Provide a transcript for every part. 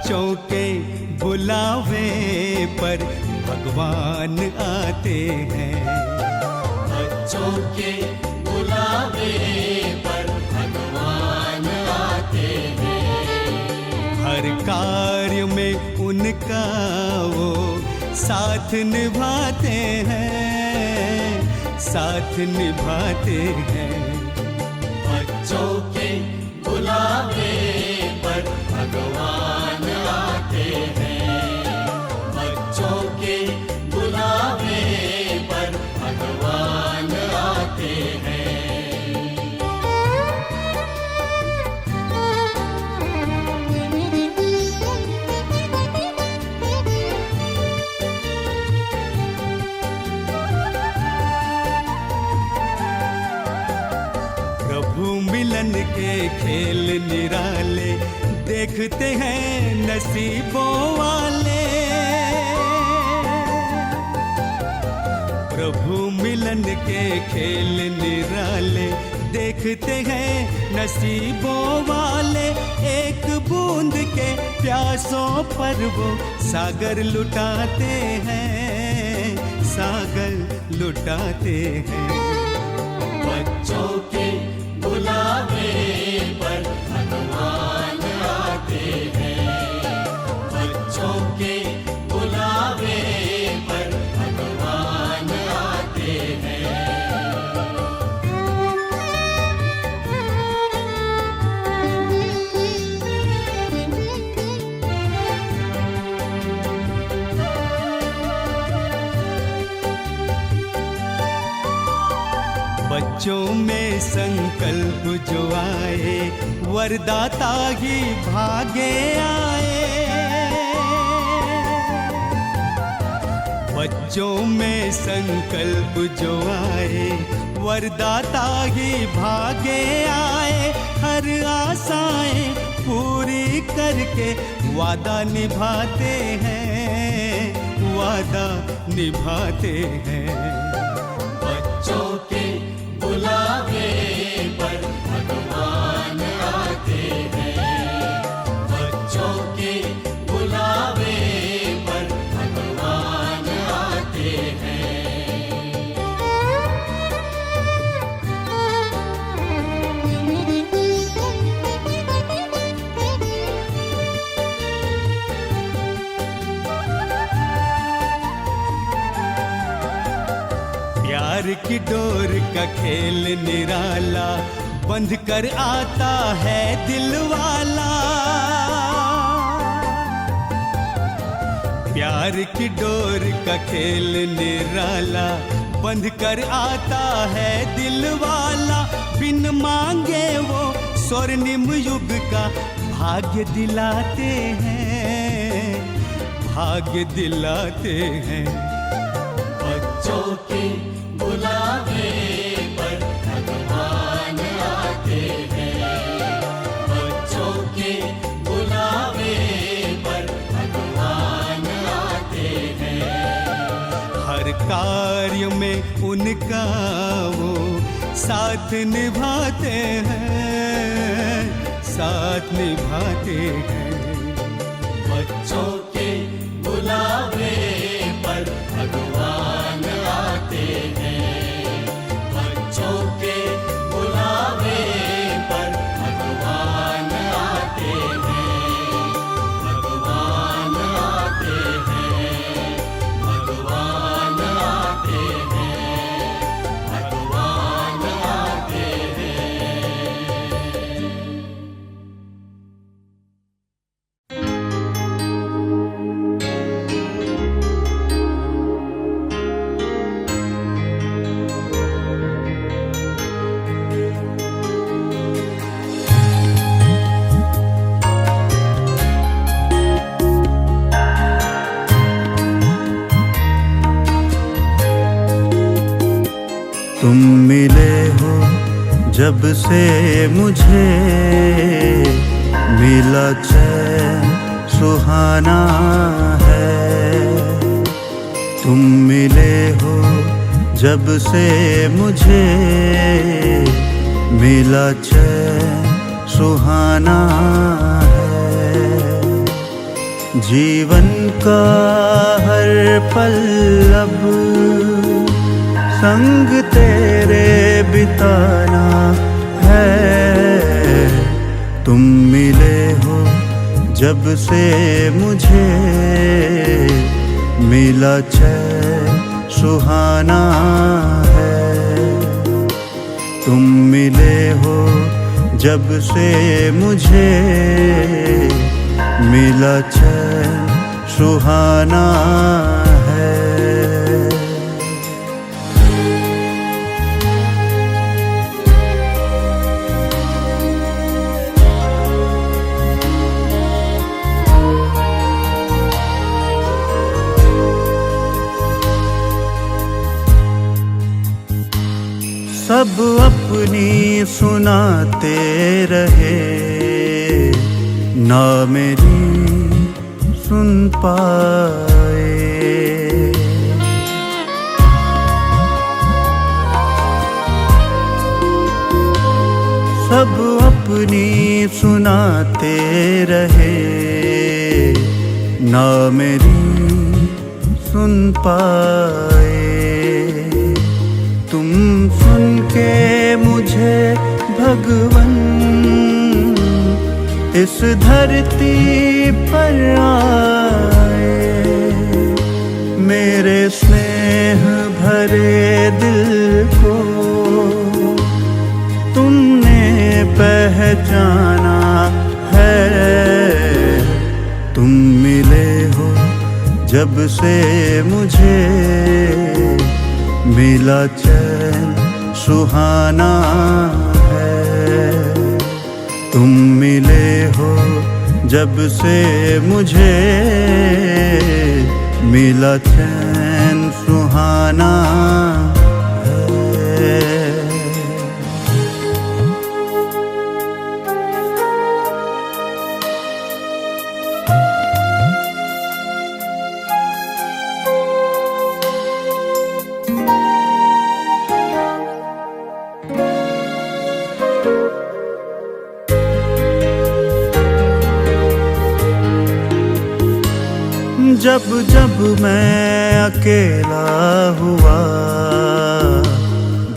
बच्चों के बुलावे पर भगवान आते हैं। बच्चों के बुलावे पर भगवान आते हैं। हर कार्य में उनका वो साथ निभाते हैं, साथ निभाते हैं। बच्चों के बुलावे पर भगवान आते हैं। बच्चों के बुलावे पर भगवान आते हैं। प्रभु मिलन के खेल निराले देखते हैं नसीबों वाले। प्रभु मिलन के खेल निराले देखते हैं नसीबों वाले। एक बूंद के प्यासों पर वो सागर लुटाते हैं, सागर लुटाते हैं। बच्चों के बुलावे पर भगवान आते हैं। बच्चों के बुलावे पर भगवान आते हैं। बच्चों में संकल्प जो आए वरदाता ही भागे आए। बच्चों में संकल्प जो आए वरदाता ही भागे आए। हर आशाएं पूरी करके वादा निभाते हैं, वादा निभाते हैं। बच्चों के बुलावे पर भगवान आते हैं। बच्चों के बुलावे पर भगवान आते हैं। प्यार की डोर का खेल निराला बंध कर आता है दिल वाला। प्यार की डोर का खेल निराला बंध कर आता है दिल वाला। बिन मांगे वो स्वर्णिम युग का भाग्य दिलाते हैं, भाग्य दिलाते हैं। बच्चों के बुलावे पर भगवान आते हैं। बच्चों के बुलावे पर भगवान आते हैं। हर कार्य में उनका वो साथ निभाते हैं, साथ निभाते हैं। बच्चों के बुलावे पर भगवान आते हैं। बच्चों के बुलावे पर भगवान आते हैं। भगवान आते हैं। भगवान आते हैं। भगवान आते हैं। तुम मिले हो जब से मुझे, मिला चैन सुहाना है। तुम मिले हो जब से मुझे, मिला चैन सुहाना है। जीवन का हर पल अब संग तेरे बिताना है। तुम मिले हो जब से मुझे, मिला चैन सुहाना है। तुम मिले हो जब से मुझे, मिला चैन सुहाना है। सब अपनी सुनाते रहे, ना मेरी सुन पाए। सब अपनी सुनाते रहे, ना मेरी सुन पाए। तुम सुन के मुझे भगवन इस धरती पर आए। मेरे स्नेह भरे दिल को तुमने पहचाना है। तुम मिले हो जब से मुझे, मिला चैन सुहाना है। तुम मिले हो जब से मुझे, मिला चैन सुहाना है। जब जब मैं अकेला हुआ,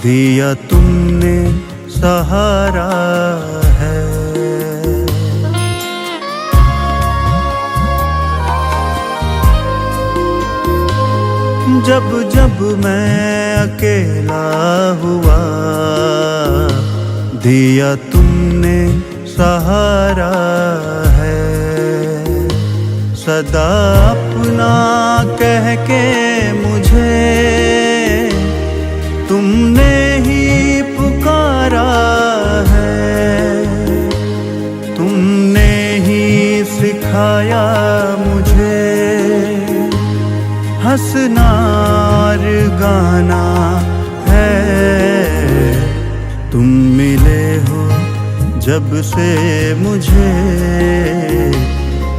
दिया तुमने सहारा है। जब जब मैं अकेला हुआ, दिया तुमने सहारा है। सदा अपना कह के मुझे तुमने ही पुकारा है। तुमने ही सिखाया मुझे हंसना और गाना है। तुम मिले हो जब से मुझे,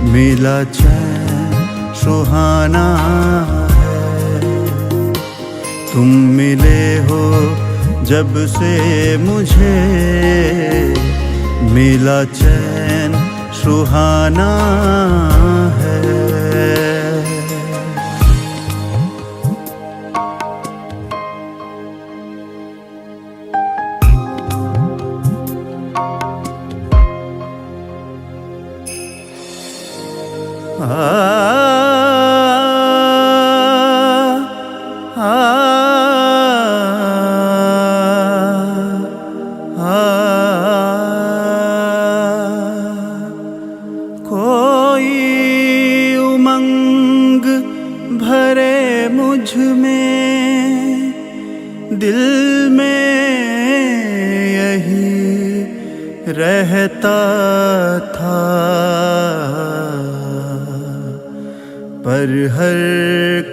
मिला चैन सुहाना है। तुम मिले हो जब से मुझे, मिला चैन सुहाना है। कोई उमंग भरे मुझ में, दिल में यही रहता था। पर हर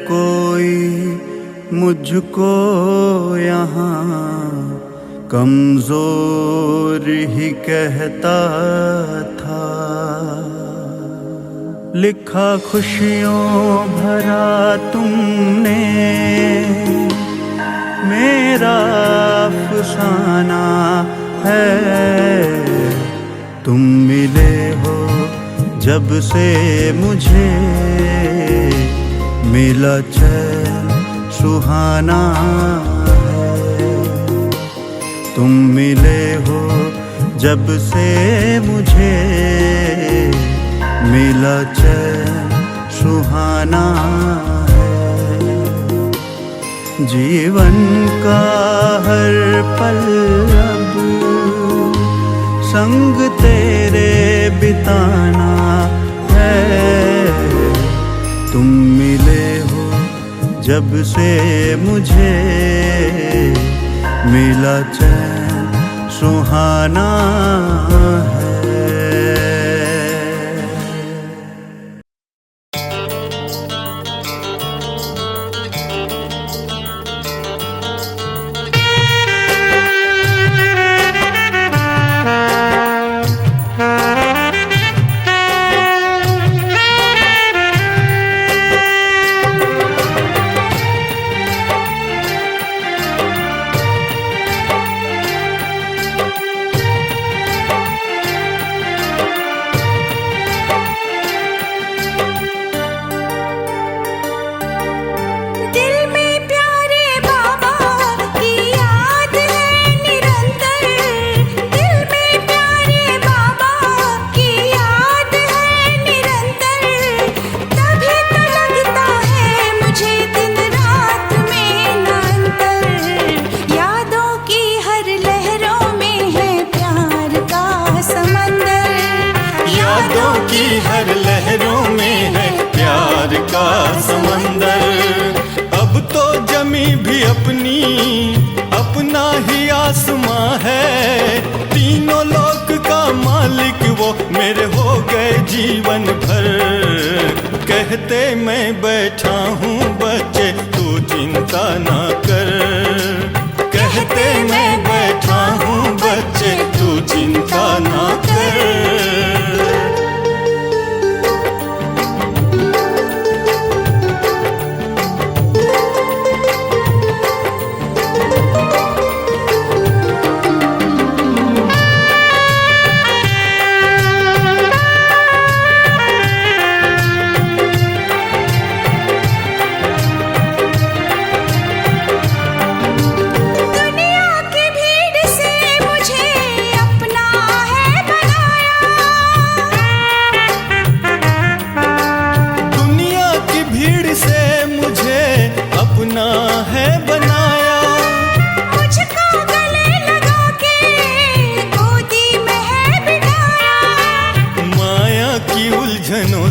कोई मुझको यहाँ कमजोर ही कहता था। लिखा खुशियों भरा तुमने मेरा अफसाना है। तुम मिले हो जब जब से मुझे मिला चैन सुहाना है। तुम मिले हो जब से मुझे मिला चैन सुहाना है। जीवन का हर पल अब संग तेरे बिताना है। तुम मिले हो जब से मुझे मिला चैन सुहाना है। हर लहरों में है प्यार का समंदर। अब तो जमी भी अपना ही आसमां है। तीनों लोक का मालिक वो मेरे हो गए जीवन भर। कहते मैं बैठा हूँ बच्चे तू चिंता ना कर। कहते मैं बैठा हूँ बच्चे तू चिंता ना कर।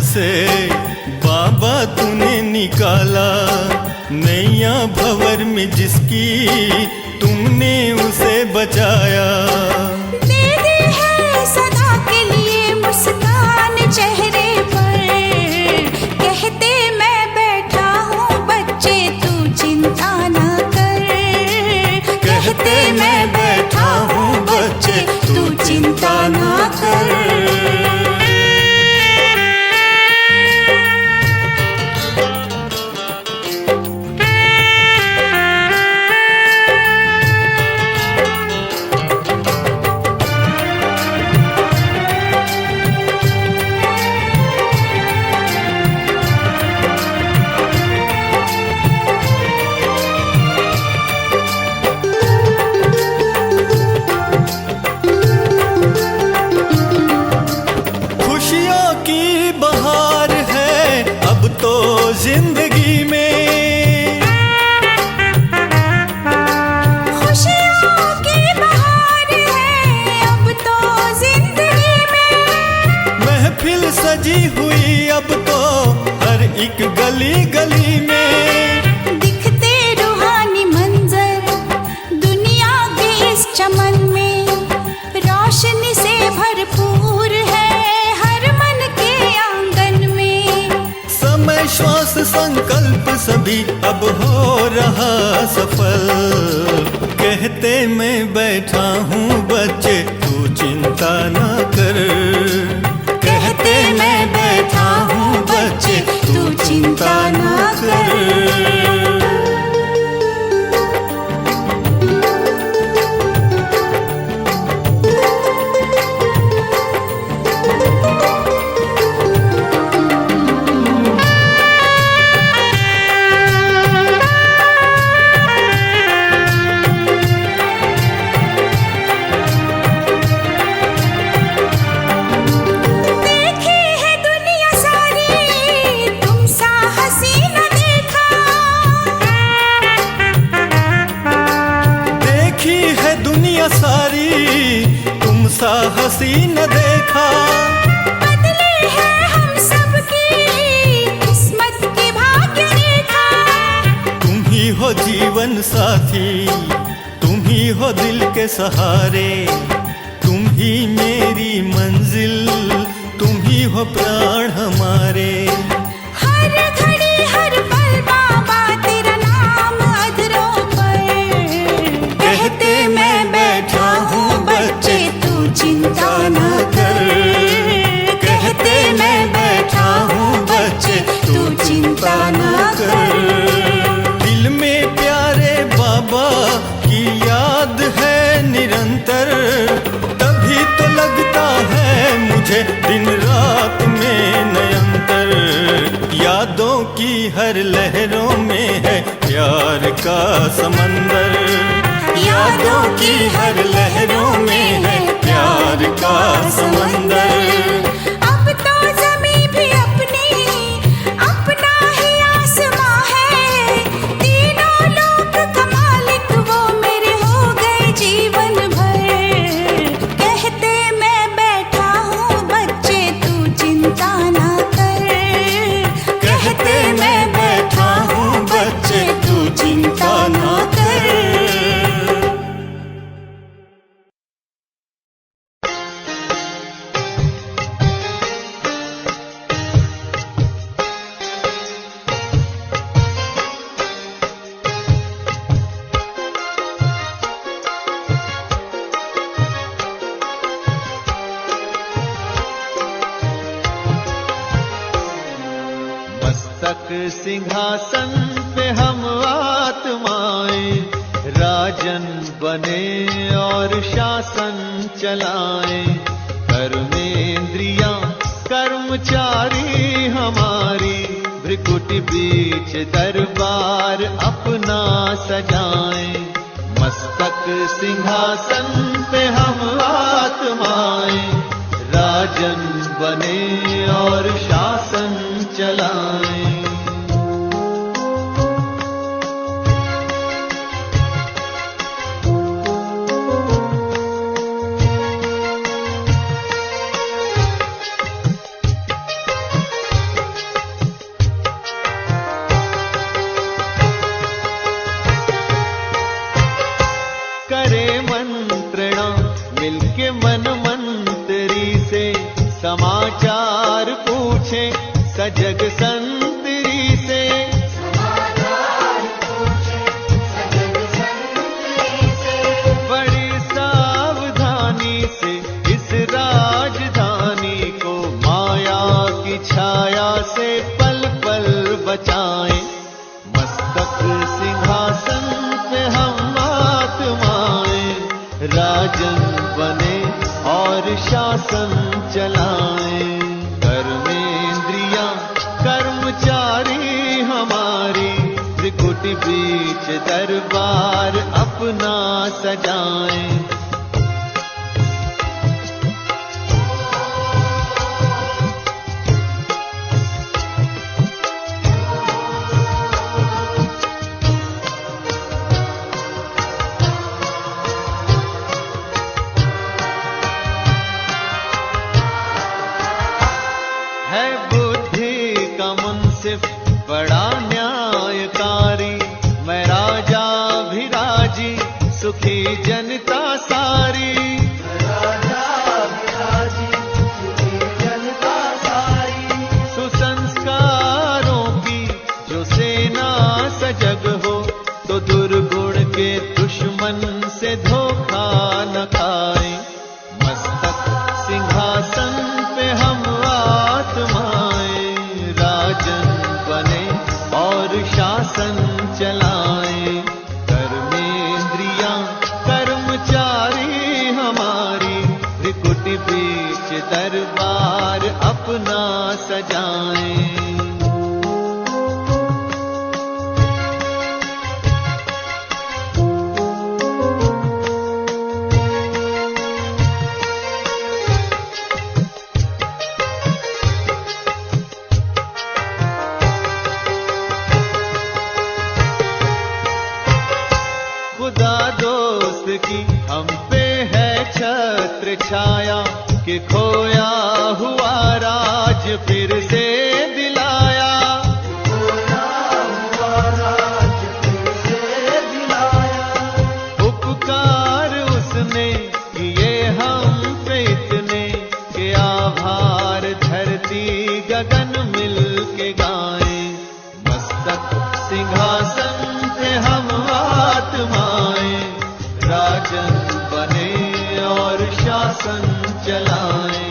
से बाबा तूने निकाला नैया भंवर में जिसकी तुमने उसे बचाया। दे दी है सदा के लिए मुस्कान चेहरे पर। कहते मैं बैठा हूँ बच्चे तू चिंता ना कर। कहते मैं बैठा हूँ बच्चे तू चिंता ना कर। जिंदगी में खुशियों की बहार है अब तो जिंदगी में। महफिल सजी हुई अब तो हर एक गली गली में। दिखते रूहानी मंजर दुनिया के इस चमन में। रोशनी से भरपूर है हर मन के आंगन में। समय श्वास संकल्प सभी अब हो रहा सफल। कहते मैं बैठा हूँ बच्चे तू चिंता ना कर। कहते मैं बैठा हूँ बच्चे तू चिंता ना कर। दुनिया सारी तुम सा हंसी न देखा। बदली है हम सबकी किस्मत की भाग्य रेखा। तुम ही हो जीवन साथी, तुम ही हो दिल के सहारे, तुम ही मेरी मंजिल, तुम ही हो प्राण हमारे। हर घड़ी हर पल बाबा तेरा नाम अधरों पर। कहते मैं बैठा हूँ बच्चे तू चिंता न कर। कहते मैं बैठा हूँ बच्चे तू चिंता न कर। दिल में प्यारे बाबा की याद है निरंतर, तभी तो लगता है मुझे दिन रात में नयंतर। यादों की हर लहरों में है प्यार का समंदर। यादों की हर लहरों में है प्यार का समंदर। अब तो ज़मीं भी अपनी, अपना ही आसमां है। तीनों लोक का मालिक वो मेरे हो गए जीवन भर। कहते मैं बैठा हूँ बच्चे तू चिंता ना कर। कहते मैं बैठा हूँ बच्चे तू चिंता ना कर। मस्तक सिंहासन पे हम आत्माएं, राजन बने और शासन चलाएं। कर्मेंद्रियां कर्मचारी हमारी, भ्रिकुटी बीच दरबार अपना सजाएं। मस्तक सिंहासन पे हम आत्माएं, राजन बने और शासन चलाएं। करे मंत्रणा मिलके मन मंत्री से, समाचार पूछे सजग संतरी से। बड़ी सावधानी से इस राजधानी को माया की छाया से पल पल बचाएं। मस्तक सिंहासन पे हम आत्माएं, राजन बने और शासन चलाएं। कर्मेंद्रियां कर्मचारी हमारी, त्रिकुटी बीच दरबार अपना सजाएं। है बुद्धि का मुंसिफ बड़ा न्यायकारी, मैं राजा भी राजी सुखी जनता सारी। सुसंस्कारों की जो सेना सजग हो, तो दुर्गुण के दुश्मन से धोखा न खाए। मस्तक सिंहासन पे हम आत्माएं, राजन बने और शासन चलाएं। कर्मेंद्रियां कर्मचारी हमारी, त्रिकुटी बीच दरबार अपना सजाएं। खुदा दोस्त की हम पे छत्र छाया कि खोया हुआ राज फिर से दिलाया। उपकार उसने किए हम पे इतने कि आभार धरती गगन मिल के गाएं। मस्तक सिंहासन पे हम आत्माएं, राजन बने और शासन चलाएं।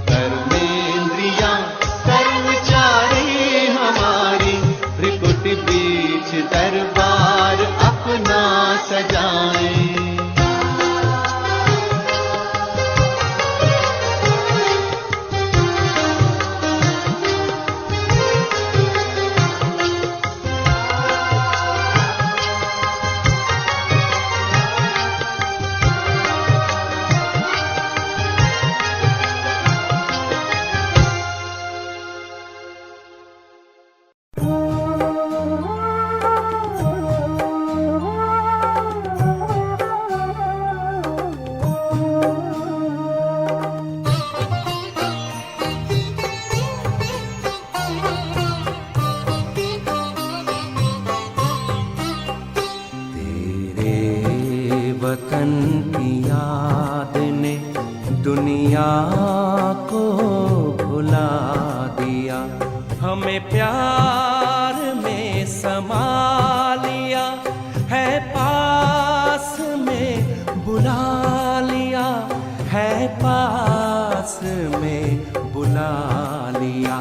कर्मेंद्रियां कर्मचारी हमारी, त्रिकुट बीच दरबार अपना सजाएं। वतन की याद ने दुनिया को भुला दिया। हमें प्यार में समा लिया है, पास में बुला लिया है, पास में बुला लिया।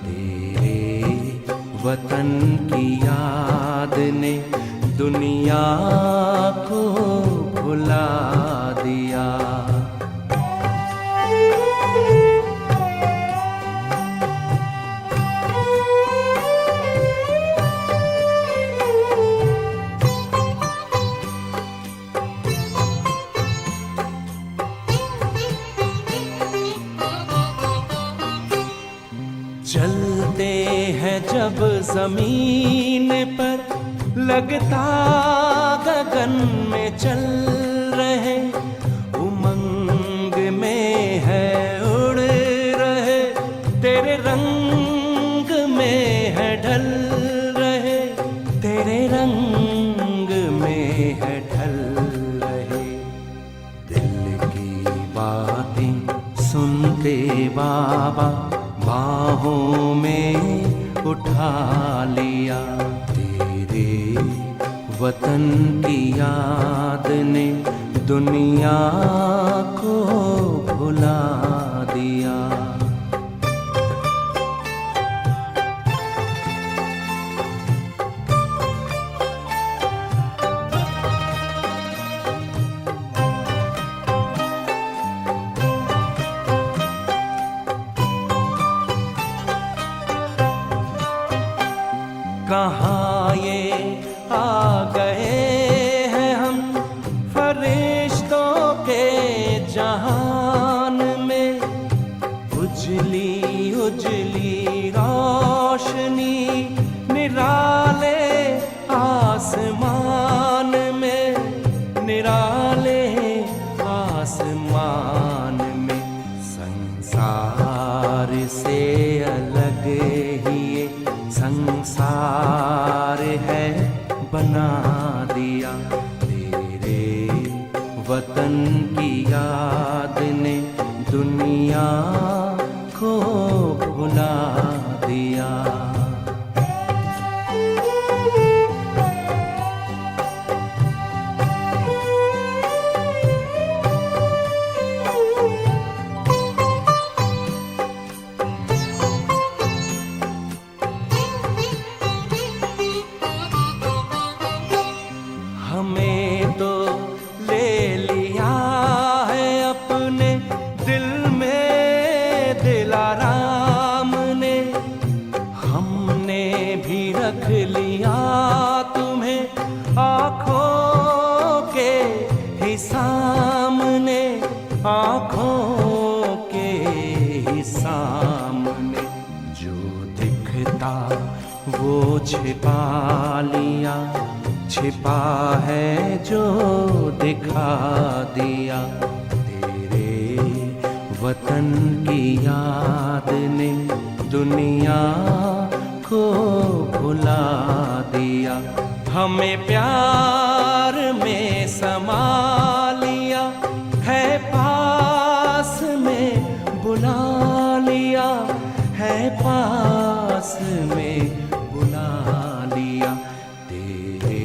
तेरे वतन की याद ने दुनिया को भुला दिया। चलते हैं जब जमीन पर, लगता गगन में चल रहे। उमंग में है उड़ रहे, तेरे रंग में है ढल रहे, तेरे रंग में है ढल रहे। दिल की बातें सुनते बाबा बाहों में उठा लिया। वतन की याद ने दुनिया को भुला दिया। कहाँ ये आ गए हैं हम फरिश्तों के जहान में। उजली उजली रोशनी निराले आसमान में, निराले आसमान में। संसार से अलग ही ये संसार है बना दिया। तेरे वतन की याद ने दुनिया को भुला दिया। हमें तो ले लिया है अपने दिल में दिलाराम ने। हमने भी रख लिया तुम्हें आँखों के ही सामने, आँखों के ही सामने। जो दिखता वो छिपा लिया, छिपा है जो दिखा दिया। वतन की याद ने दुनिया को भुला दिया, हमें प्यार में समा लिया है, पास में बुला लिया है, पास में बुला लिया। तेरे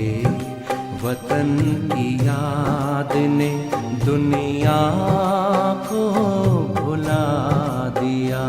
वतन की याद ने दुनिया को भुला दिया।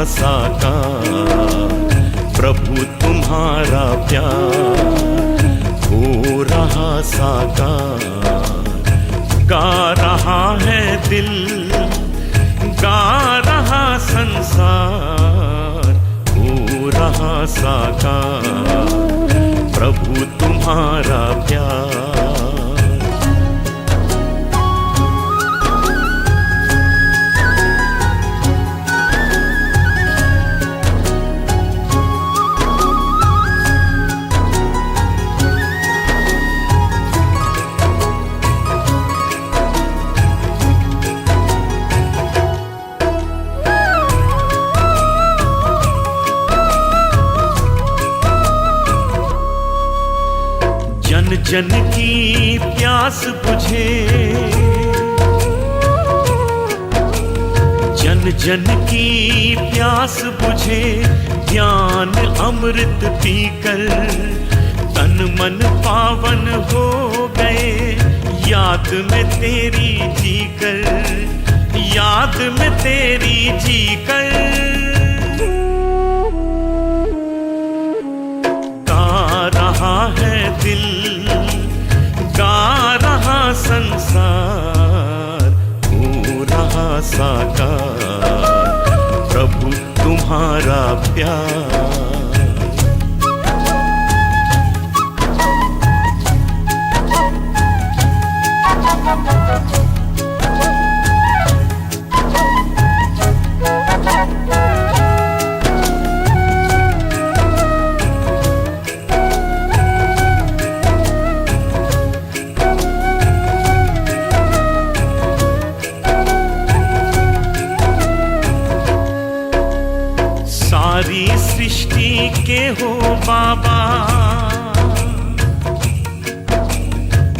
साकार प्रभु तुम्हारा प्यार हो रहा साकार। गा रहा है दिल, गा रहा संसार, हो रहा साकार प्रभु तुम्हारा प्यार। जन जन की प्यास बुझे, जन जन की प्यास बुझे, ज्ञान अमृत पीकर तन मन पावन हो गए। याद में तेरी जीकर, याद में तेरी जीकर, गा रहा है दिल, गा रहा संसार, हो रहा साकार प्रभु तुम्हारा प्यार। सारी सृष्टि के हो बाबा,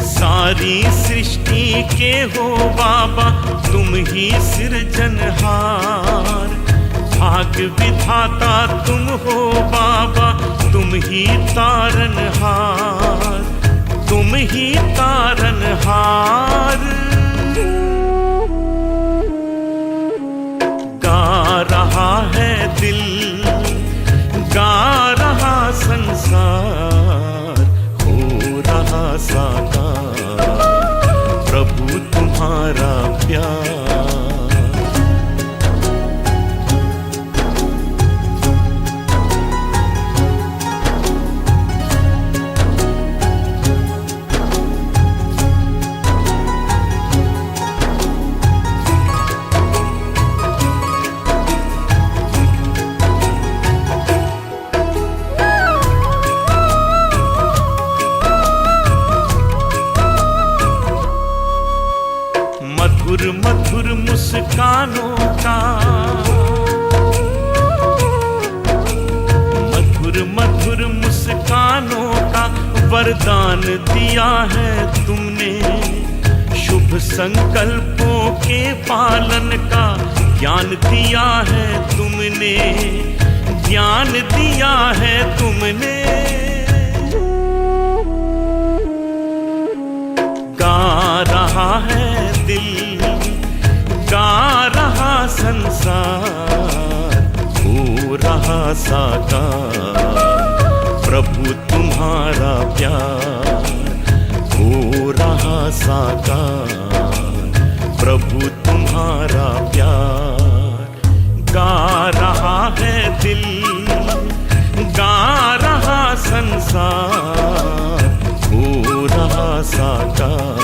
सारी सृष्टि के हो बाबा, तुम ही सृजनहार। भाग विधाता तुम हो बाबा, तुम ही तारनहार, तुम ही तारनहार। गा रहा है दिल, गा रहा संसार, हो रहा साकार प्रभु तुम्हारा प्यार। मधुर मधुर मुस्कानों का, मधुर मधुर मुस्कानों का वरदान दिया है तुमने। शुभ संकल्पों के पालन का ज्ञान दिया है तुमने, ज्ञान दिया है तुमने। गा रहा है दिल, गा रहा संसार, हो रहा साकार प्रभु तुम्हारा प्यार, हो रहा साकार प्रभु तुम्हारा प्यार। गा रहा है दिल, गा रहा संसार, हो रहा साकार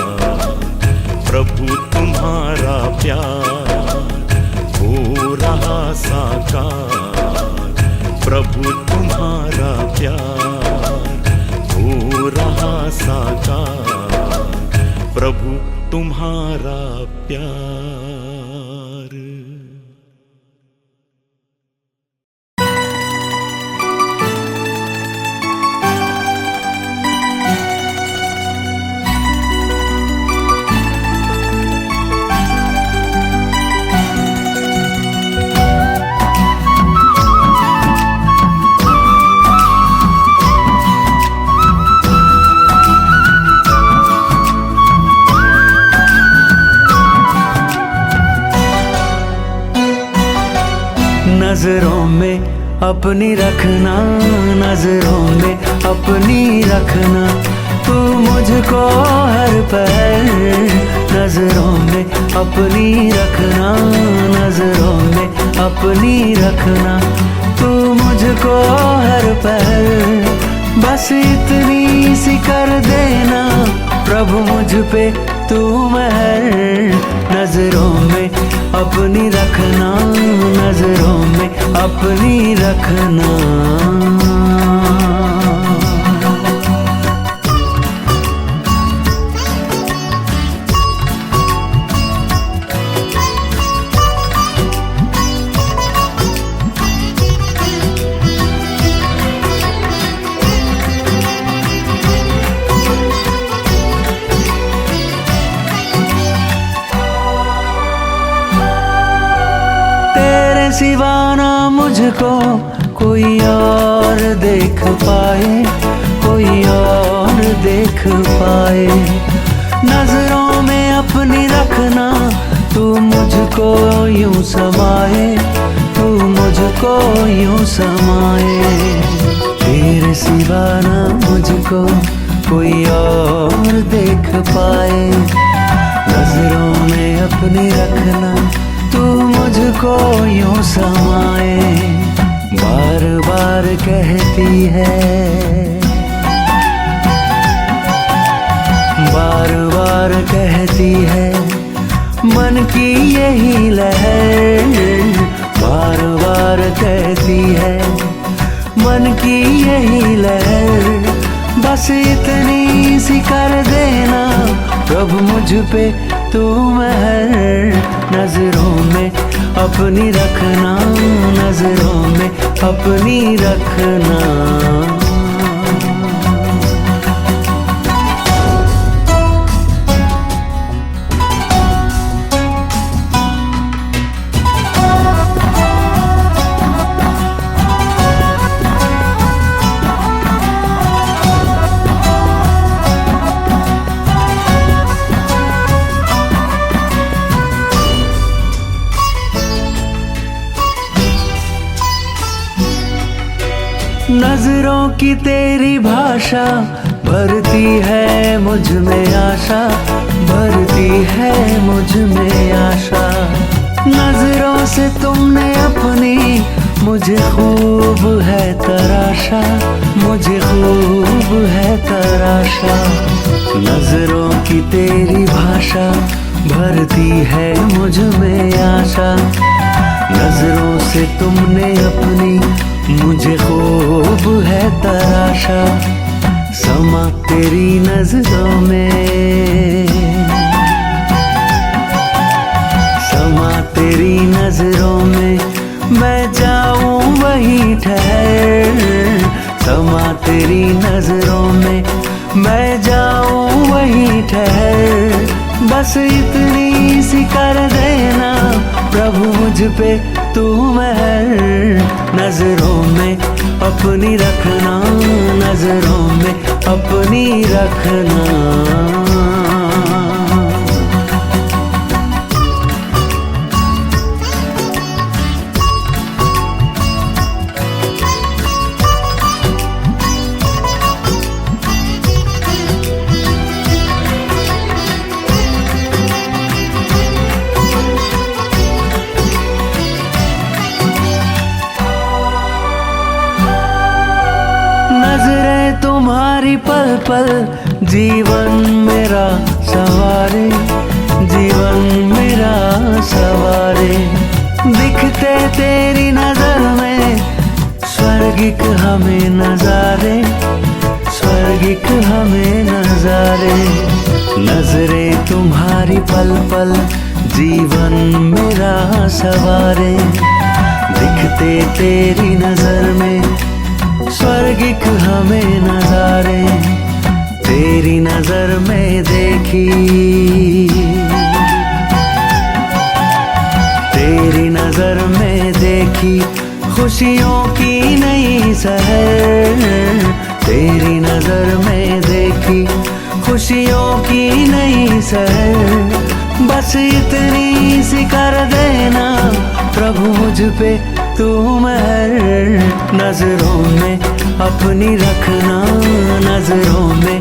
प्रभु तुम्हारा प्यार, हो रहा साकार प्रभु तुम्हारा प्यार, हो रहा साकार प्रभु तुम्हारा प्यार। नजरों में अपनी रखना, नजरों में अपनी रखना, तू मुझको हर पल नजरों में अपनी रखना, नजरों में अपनी रखना, तू मुझको हर पल। बस इतनी सी कर देना प्रभु मुझ पे तू महर, नजरों में अपनी रखना, नजरों में अपनी रखना। सिवा ना मुझको कोई और देख पाए, कोई और देख पाए। नजरों में अपनी रखना, तू मुझको यूं समाए, तू मुझको यूं समाए। तेरे सिवा ना मुझको कोई और देख पाए। नजरों में अपनी रखना, तू मुझको यूं समाए। बार बार कहती है, बार बार कहती है मन की यही लहर, बार बार कहती है मन की यही लहर। बस इतनी सी कर देना प्रभु मुझ पे तू महर, नजरों में अपनी रखना, नजरों में अपनी रखना। नजरों की तेरी भाषा भरती है मुझ में आशा, भरती है मुझ में आशा। नजरों से तुमने अपनी मुझे खूब है तराशा, मुझे खूब है तराशा। नजरों की तेरी भाषा भरती है मुझ में आशा। नजरों से तुमने अपनी मुझे खूब है तराशा। समा तेरी नजरों में, समा तेरी नजरों में, मैं जाऊं वहीं ठहर। समा तेरी नजरों में, मैं जाऊं वहीं ठहर। बस इतनी सी कर देना प्रभु मुझ पे तू महर नजरों में अपनी रखना, नजरों में अपनी रखना। नजरें तुम्हारी पल पल जीवन मेरा सवारे, जीवन मेरा सवारे। दिखते तेरी नजर में स्वर्गिक हमें नजारे, स्वर्गिक हमें नजारे। नजरें तुम्हारी पल पल जीवन मेरा सवारे। दिखते तेरी नजर में स्वर्गिक हमें नजारे। तेरी नजर में देखी, तेरी नजर में देखी खुशियों की नई सहर। तेरी नजर में देखी खुशियों की नई सहर। बस इतनी सी कर देना प्रभु मुझ पे तू महर। नजरों में अपनी रखना, नजरों में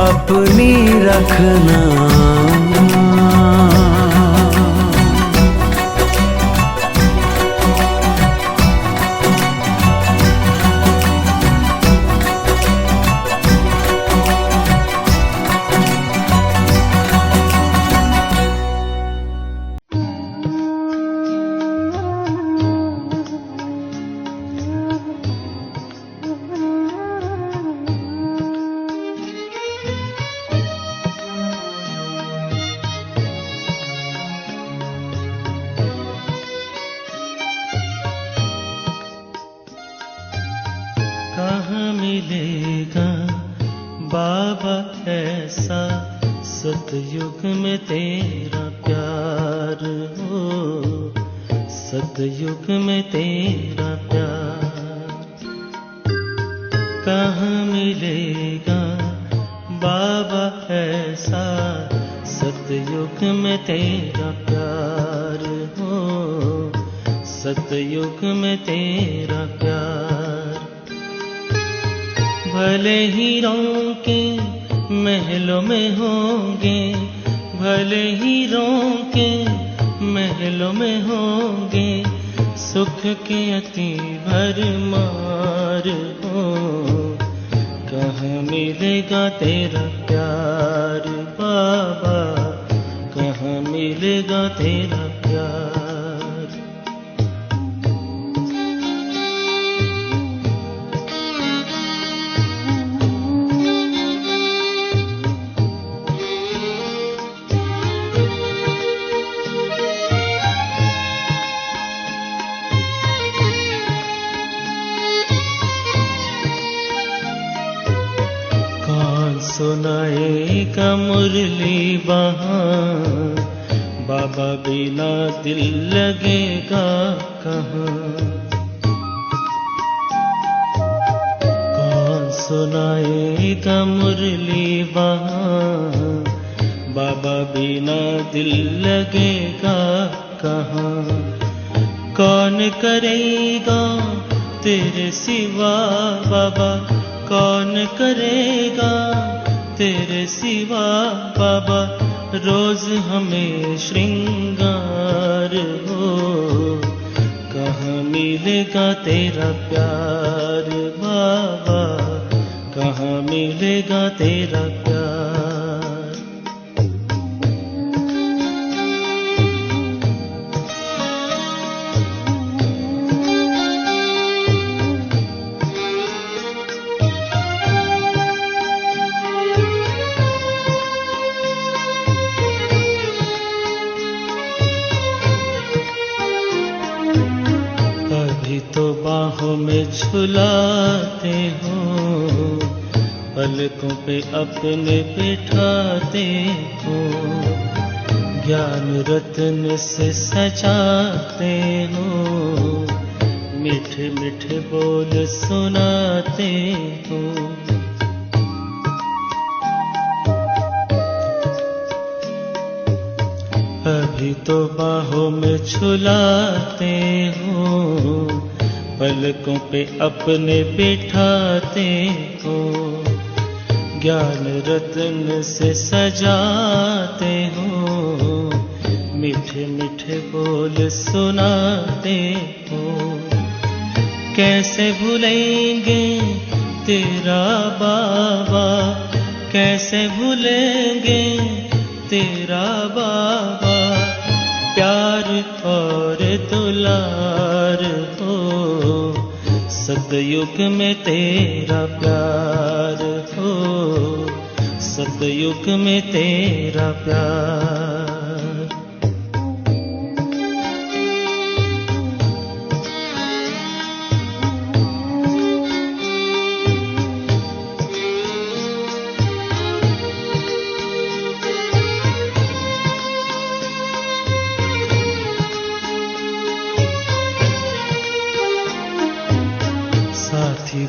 अपनी रखना। कहाँ मिलेगा बाबा ऐसा सतयुग में तेरा प्यार हो, सतयुग में तेरा प्यार। कहाँ मिलेगा बाबा ऐसा सतयुग में तेरा प्यार हो, सतयुग में तेरा प्यार। भले ही रोके महलों में होंगे, भले ही रोके महलों में होंगे, सुख के अति भरमार हो। कहाँ मिलेगा तेरा प्यार बाबा, कहाँ मिलेगा तेरा प्यार। सुनाएगा मुरली वहाँ, बाबा बिना दिल लगेगा कहाँ। कौन सुनाएगा मुरली वहाँ, बाबा बिना दिल लगेगा कहाँ। कौन करेगा तेरे सिवा बाबा, कौन करेगा तेरे सिवा बाबा, रोज हमें श्रृंगार हो। कहाँ मिलेगा तेरा प्यार बाबा, कहाँ मिलेगा तेरा प्यार। तो बाहों में झुलाते हो, पलकों पे अपने बिठाते हो। ज्ञान रत्न से सजाते हो, मीठे मीठे बोल सुनाते हो। अभी तो बाहों में झुलाते हो, पलकों पे अपने बिठाते हो। ज्ञान रत्न से सजाते हो, मीठे मीठे बोल सुनाते हो। कैसे भूलेंगे तेरा बाबा, कैसे भूलेंगे तेरा बाबा, प्यार और दुलार हो। सतयुग में तेरा प्यार हो, सतयुग में तेरा प्यार।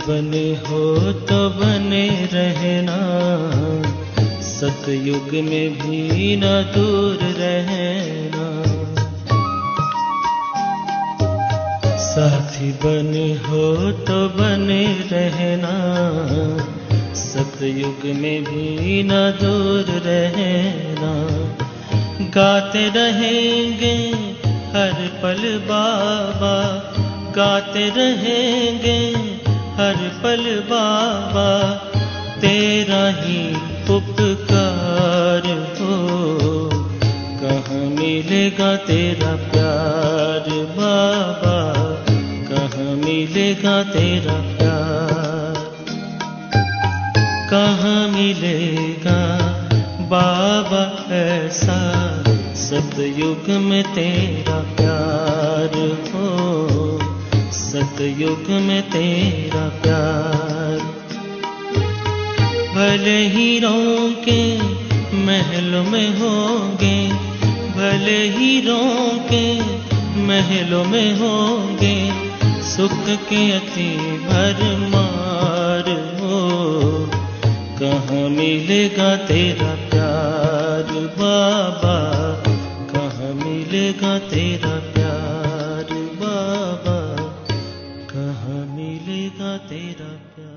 बने हो तो बने रहना, सतयुग में भी न दूर रहना। साथी बने हो तो बने रहना, सतयुग में भी न दूर रहना। गाते रहेंगे हर पल बाबा, गाते रहेंगे हर पल बाबा, तेरा ही उपकार हो। कहाँ मिलेगा तेरा प्यार बाबा, कहाँ मिलेगा तेरा प्यार। कहाँ मिलेगा बाबा ऐसा, सतयुग में तेरा प्यार हो, सतयुग में तेरा प्यार। भले हीरों के महलों में होंगे, भले हीरों के महलों में होंगे, सुख के अति भरमार हो। कहाँ मिलेगा तेरा प्यार बाबा, कहाँ मिलेगा तेरा प्यार बाबा, कहाँ मिलेगा तेरा प्यार।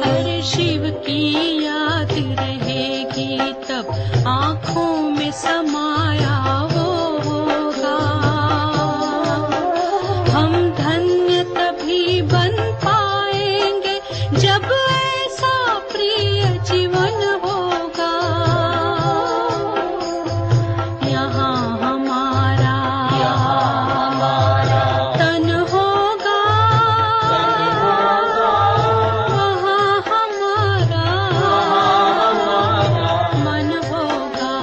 अरे शिव की याद रहेगी तब आँखों में समाया वो होगा। हम धन्य तभी बन पाएंगे जब ऐसा प्रिय जीवन होगा। यहाँ हमारा तन होगा, वहाँ हमारा मन होगा।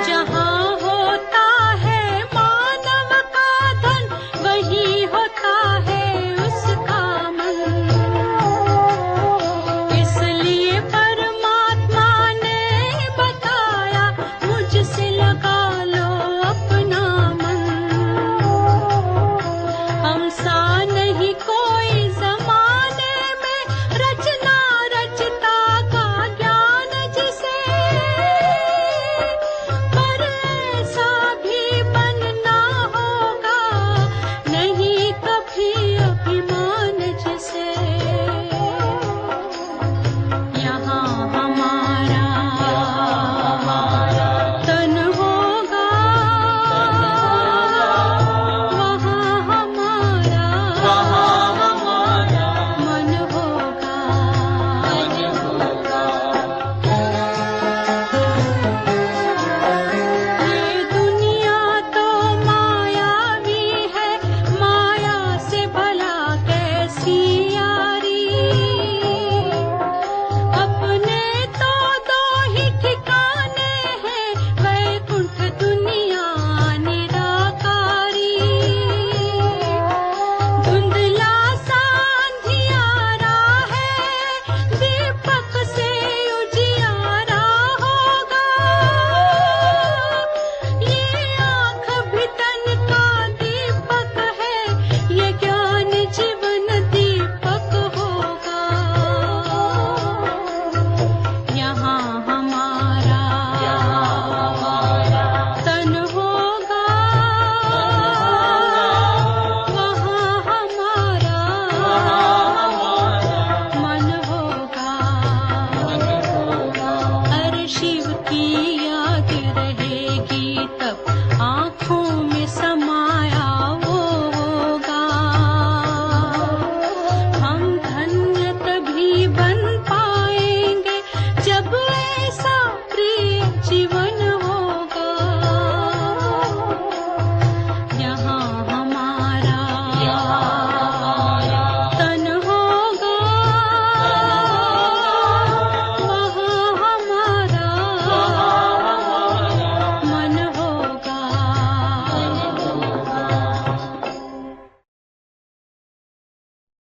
जहाँ होता है मानव का धन, वहीं होता है